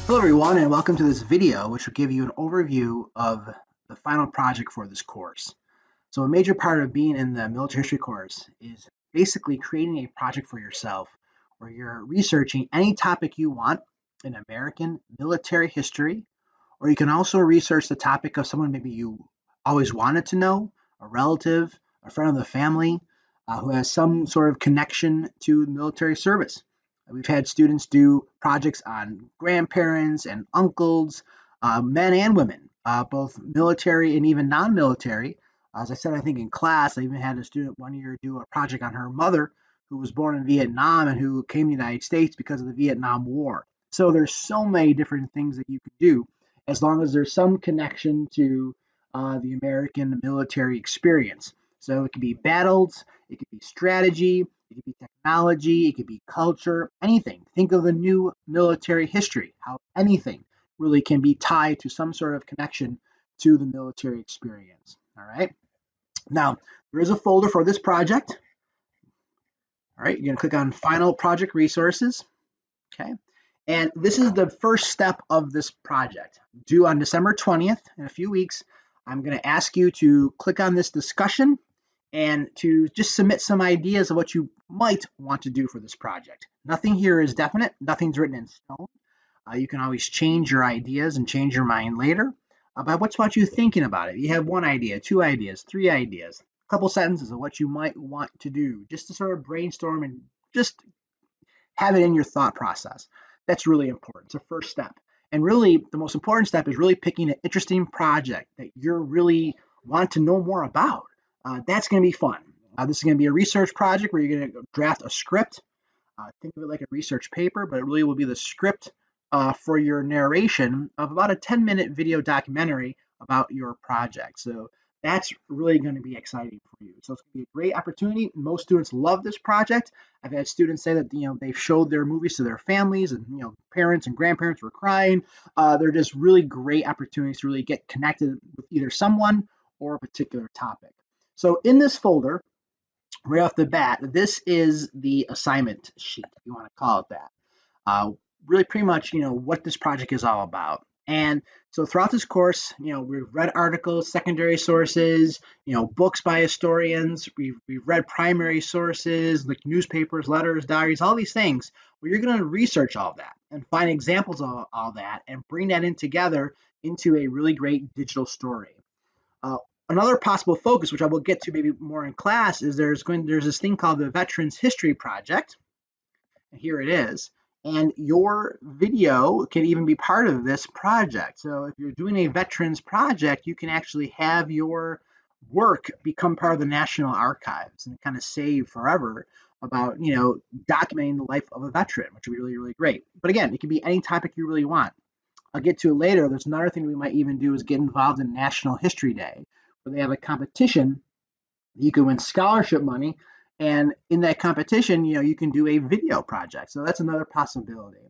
Hello everyone and welcome to this video which will give you an overview of the final project for this course. So a major part of being in the military history course is basically creating a project for yourself where you're researching any topic you want in American military history, or you can also research the topic of someone maybe you always wanted to know, a relative, a friend of the family who has some sort of connection to military service. We've had students do projects on grandparents and uncles, men and women, both military and even non-military. As I said, I think in class, I even had a student one year do a project on her mother who was born in Vietnam and who came to the United States because of the Vietnam War. So there's so many different things that you could do as long as there's some connection to the American military experience. So it could be battles, it could be strategy, it could be technology, it could be culture, anything. Think of the new military history, how anything really can be tied to some sort of connection to the military experience. All right. Now, there is a folder for this project. All right. You're going to click on Final Project Resources. Okay. And this is the first step of this project. Due on December 20th, in a few weeks, I'm going to ask you to click on this discussion and to just submit some ideas of what you might want to do for this project. Nothing here is definite, nothing's written in stone. You can always change your ideas and change your mind later. But what's about you thinking about it? You have one idea, two ideas, three ideas, a couple sentences of what you might want to do, just to sort of brainstorm and just have it in your thought process. That's really important. It's a first step. And really, the most important step is really picking an interesting project that you're really want to know more about. That's going to be fun. This is going to be a research project where you're going to draft a script. Think of it like a research paper, but it really will be the script for your narration of about a 10-minute video documentary about your project. So that's really going to be exciting for you. So it's going to be a great opportunity. Most students love this project. I've had students say that they've showed their movies to their families, and parents and grandparents were crying. They're just really great opportunities to really get connected with either someone or a particular topic. So in this folder, right off the bat, this is the assignment sheet, if you want to call it that. Uh, Really pretty much, what this project is all about. And so throughout this course, we've read articles, secondary sources, books by historians. We've read primary sources like newspapers, letters, diaries, all these things. Well, you're going to research all that and find examples of all that and bring that in together into a really great digital story. Uh, Another possible focus, which I will get to maybe more in class, is there's this thing called the Veterans History Project. And here it is. And your video can even be part of this project. So if you're doing a veterans project, you can actually have your work become part of the National Archives and kind of save forever about, documenting the life of a veteran, which would be really, really great. But again, it can be any topic you really want. I'll get to it later. There's another thing we might even do is get involved in National History Day, where they have a competition. You can win scholarship money, and in that competition, you can do a video project. So that's another possibility.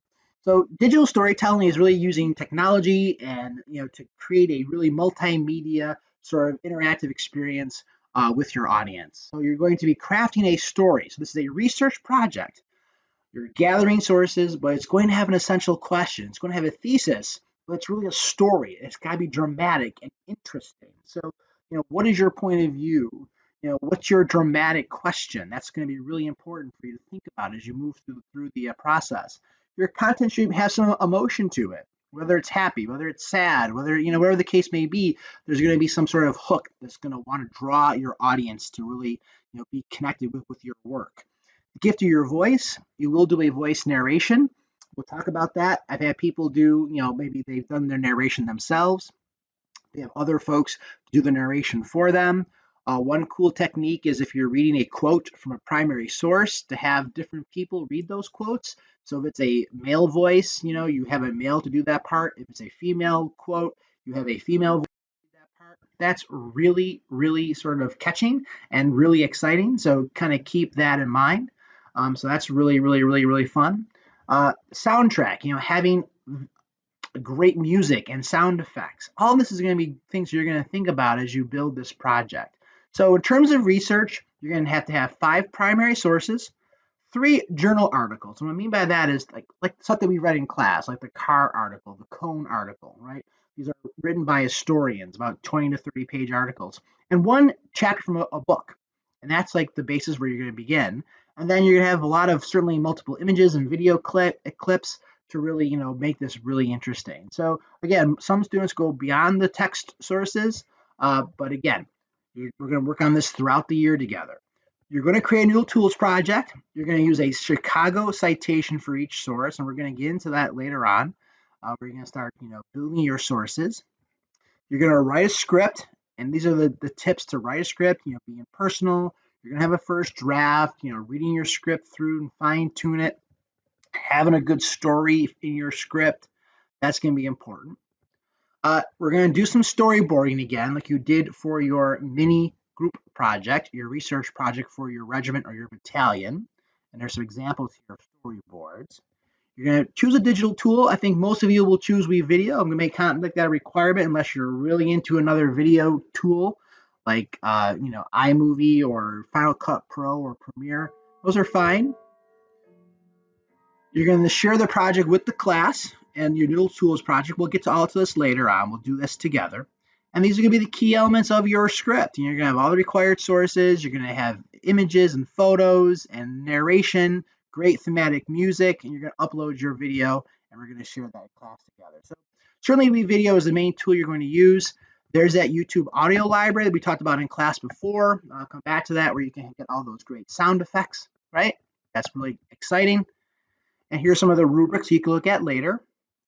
So digital storytelling is really using technology and to create a really multimedia sort of interactive experience with your audience. So you're going to be crafting a story. So this is a research project. You're gathering sources, but it's going to have an essential question. It's going to have a thesis, but it's really a story. It's got to be dramatic and interesting. So, what is your point of view? What's your dramatic question? That's going to be really important for you to think about as you move through the process. Your content should have some emotion to it, whether it's happy, whether it's sad, whatever the case may be. There's going to be some sort of hook that's going to want to draw your audience to really, be connected with your work. Gift of your voice, you will do a voice narration. We'll talk about that. I've had people do, maybe they've done their narration themselves. They have other folks do the narration for them. One cool technique is if you're reading a quote from a primary source, to have different people read those quotes. So if it's a male voice, you have a male to do that part. If it's a female quote, you have a female voice to do that part. That's really, really sort of catching and really exciting. So kind of keep that in mind. So that's really, really, really, really fun. Soundtrack, having great music and sound effects. All this is going to be things you're going to think about as you build this project. So in terms of research, you're going to have 5 primary sources, 3 journal articles. What I mean by that is like stuff that we read in class, like the car article, the cone article, right? These are written by historians, about 20 to 30 page articles, and 1 chapter from a book. And that's like the basis where you're going to begin. And then you're going to have a lot of certainly multiple images and video clips to really, make this really interesting. So again, some students go beyond the text sources, but again, we're going to work on this throughout the year together. You're going to create a Noodle Tools project. You're going to use a Chicago citation for each source, and we're going to get into that later on. We're going to start, building your sources. You're going to write a script, and these are the tips to write a script. Being personal. You're going to have a first draft. Reading your script through and fine tune it. Having a good story in your script. That's going to be important. We're going to do some storyboarding again, like you did for your mini group project, your research project for your regiment or your battalion. And there's some examples here of storyboards. You're going to choose a digital tool. I think most of you will choose WeVideo. I'm going to make that a requirement unless you're really into another video tool like iMovie or Final Cut Pro or Premiere. Those are fine. You're going to share the project with the class and your Noodle Tools project. We'll get to all of this later on. We'll do this together. And these are going to be the key elements of your script. You're going to have all the required sources. You're going to have images and photos and narration, great thematic music, and you're going to upload your video, and we're going to share that in class together. So certainly WeVideo is the main tool you're going to use. There's that YouTube audio library that we talked about in class before. I'll come back to that where you can get all those great sound effects, right? That's really exciting. And here's some of the rubrics you can look at later.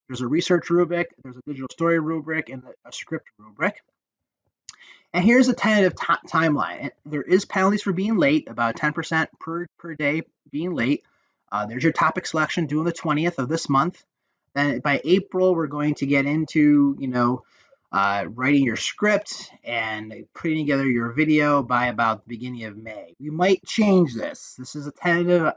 There's a research rubric, there's a digital story rubric, and a script rubric. And here's a tentative timeline. There is penalties for being late, about 10% per day being late. There's your topic selection due on the 20th of this month. Then by April, we're going to get into, writing your script and putting together your video by about the beginning of May. We might change this. This is a tentative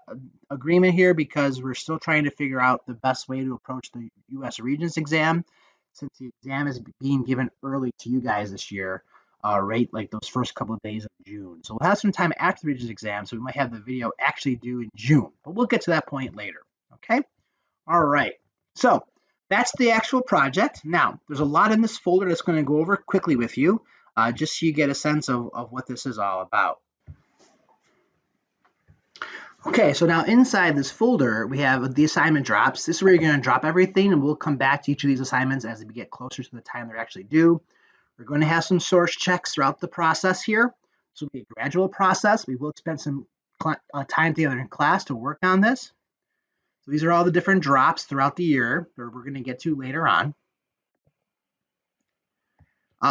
agreement here because we're still trying to figure out the best way to approach the U.S. Regents exam, since the exam is being given early to you guys this year, right, like those first couple of days of June. So we'll have some time after the Regents exam, so we might have the video actually due in June, but we'll get to that point later, okay? All right, so that's the actual project. Now, there's a lot in this folder that's going to go over quickly with you, just so you get a sense of what this is all about. Okay, so now inside this folder, we have the assignment drops. This is where you're going to drop everything, and we'll come back to each of these assignments as we get closer to the time they're actually due. We're going to have some source checks throughout the process here. This will be a gradual process. We will spend some time together in class to work on this. So these are all the different drops throughout the year that we're going to get to later on.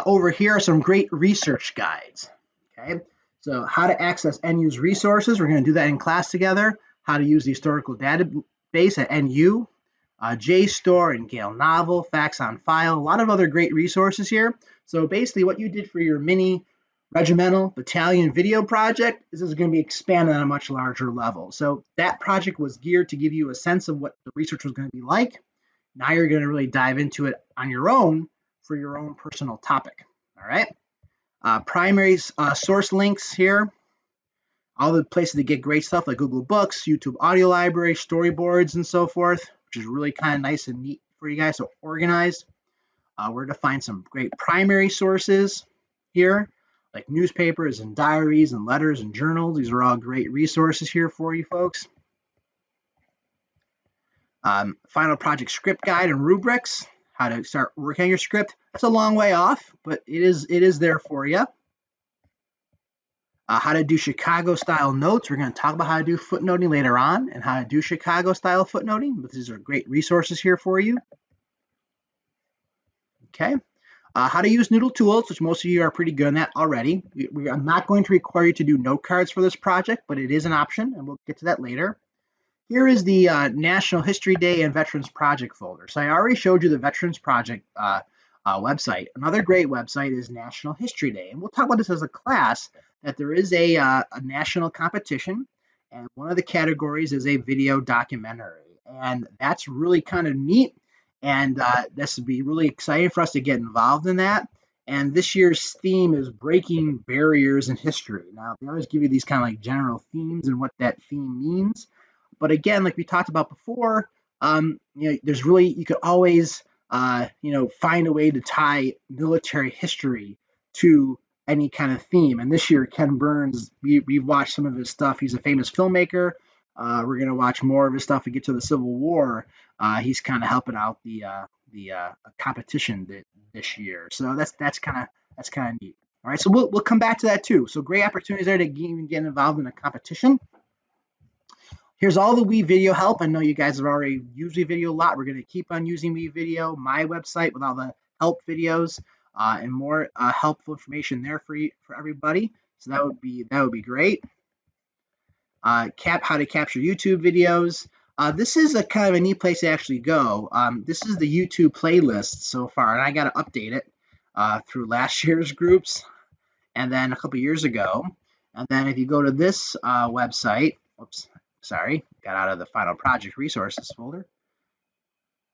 Over here are some great research guides. Okay, so how to access NU's resources. We're going to do that in class together. How to use the historical database at NU, JSTOR and Gale Novel, Facts on File, a lot of other great resources here. So basically what you did for your mini regimental battalion video project, this is going to be expanded on a much larger level. So that project was geared to give you a sense of what the research was going to be like. Now you're going to really dive into it on your own for your own personal topic. All right. Primary source links here. All the places to get great stuff like Google Books, YouTube audio library, storyboards, and so forth, which is really kind of nice and neat for you guys to organize. We're going to find some great primary sources here, like newspapers and diaries and letters and journals. These are all great resources here for you folks. Final project script guide and rubrics, how to start working on your script. That's a long way off, but it is there for you. How to do Chicago style notes. We're going to talk about how to do footnoting later on and how to do Chicago style footnoting, but these are great resources here for you. Okay. How to use Noodle Tools, which most of you are pretty good at already. I'm not going to require you to do note cards for this project, but it is an option, and we'll get to that later. Here is the National History Day and Veterans Project folder. So I already showed you the Veterans Project website. Another great website is National History Day, and we'll talk about this as a class, that there is a national competition, and one of the categories is a video documentary, and that's really kind of neat. And this would be really exciting for us to get involved in that. And this year's theme is breaking barriers in history. Now, they always give you these kind of like general themes and what that theme means. But again, like we talked about before, there's really, you could always, find a way to tie military history to any kind of theme. And this year, Ken Burns, we've watched some of his stuff. He's a famous filmmaker. We're going to watch more of his stuff and get to the Civil War. He's kind of helping out the competition this year. So that's kind of neat. All right, so we'll come back to that too. So great opportunities there to even get involved in a competition. Here's all the WeVideo help. I know you guys have already used WeVideo a lot. We're going to keep on using WeVideo, my website with all the help videos and more helpful information there for everybody. So that would be great. How to capture YouTube videos. This is a kind of a neat place to actually go. This is the YouTube playlist so far, and I got to update it through last year's groups and then a couple years ago. And then if you go to this website, oops, sorry, got out of the final project resources folder.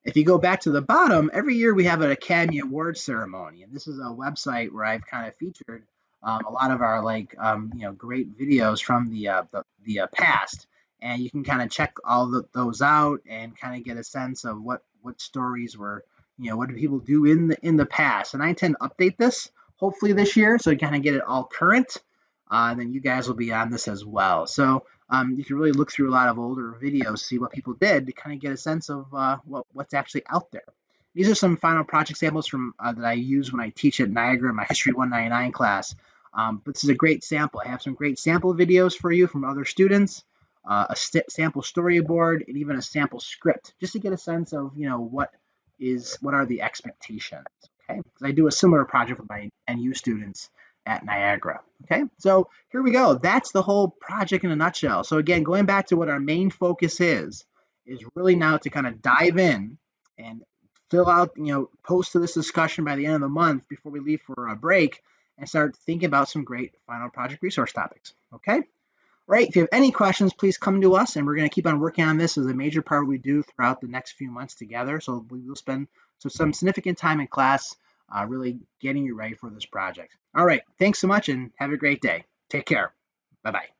If you go back to the bottom, every year we have an Academy Awards ceremony, and this is a website where I've kind of featured a lot of our great videos from the past, and you can kind of check all those out and kind of get a sense of what stories were, what do people do in the past. And I intend to update this hopefully this year, so you kind of get it all current. And then you guys will be on this as well. So you can really look through a lot of older videos, see what people did to kind of get a sense of what's actually out there. These are some final project samples from that I use when I teach at Niagara in my History 199 class. But this is a great sample. I have some great sample videos for you from other students, a sample storyboard, and even a sample script, just to get a sense of what are the expectations. Okay, because I do a similar project with my NU students at Niagara. Okay, so here we go. That's the whole project in a nutshell. So again, going back to what our main focus is really now to kind of dive in and fill out, post to this discussion by the end of the month before we leave for a break and start thinking about some great final project resource topics. Okay, right. If you have any questions, please come to us, and we're going to keep on working on this as a major part of what we do throughout the next few months together. So we will spend some significant time in class really getting you ready for this project. All right. Thanks so much and have a great day. Take care. Bye-bye.